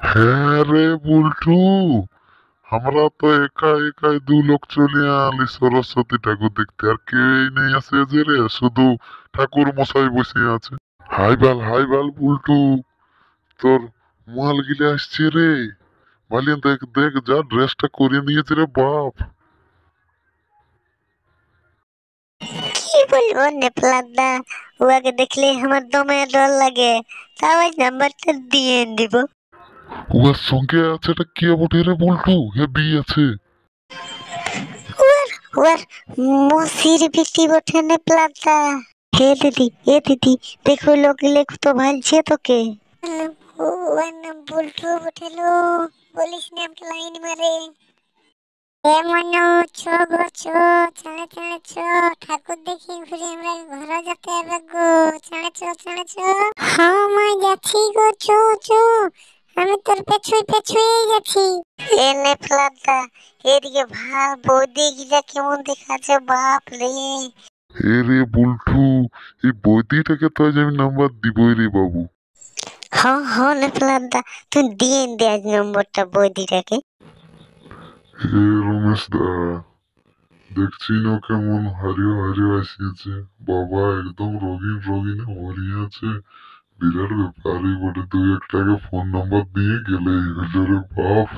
হ্যাঁ রে বুলটু, আমরা তো একা একাই দু লোক চলে আলি সরস্বতী ঠাকুর দেখতে, আর কেউই নেই আছে যে রে, শুধু ঠাকুর মশাই বসে আছে। হাই বাল বুলটু, তোর মাল গিলে আসছে রে। মালিয়া দেখ দেখ, যা ড্রেসটা করিয়ে নিয়েছে রে বাপ। কি বলবো নেপলাদা, উহাকে দেখলে আমার দমে ডর লাগে। তাও আজ নাম্বারটা দিয়ে দিব। উহার সঙ্গে আছে এটা কে বটে রে বুলটু, হেবি আছে। উয়ার উয়ার মসির বিটি বটে নেপলাদা। হে দিদি, এ দিদি, দেখো লোক লেখ তো ভালছে তোকে। ওর নাম বুলটু বটেলো, বলিস না আমাকে লাইন মারে। এ মনো, চ গো চ, চাঁড়ে চাঁড়ে চ, ঠাকুর দেখি ঘুরে আমরা ঘরে যেতে হবে গো। চাঁড়ে চ চাঁড়ে চ। হ্যাঁ মা যাচ্ছি গো, চ চ, আমি তোর পেছুই পেছুই যাচ্ছি। এ নেপলাদা, এদিকে ভাব বৌদি গিলা কেমন দেখাচ্ছে বাপ রে। এ রে বুলটু, এই বইটিটাকে তো আজ আমি নাম্বার দিবই রে বাবু। হ্যাঁ হ্যাঁ নেপলাদা, তুই দিয়ে দে আজ নম্বরটা বৌদিটাকে। হে রমেশ দা, দেখছি না কেমন হারিয়ে হারিয়ে আসিয়েছে। বাবা একদম রঙিন রঙিনে ভরিয়েছে। বিরাট ব্যাপারই বটে, দুই একটাকে ফোন নাম্বার দিয়ে গেলেই হলো রে বাপ।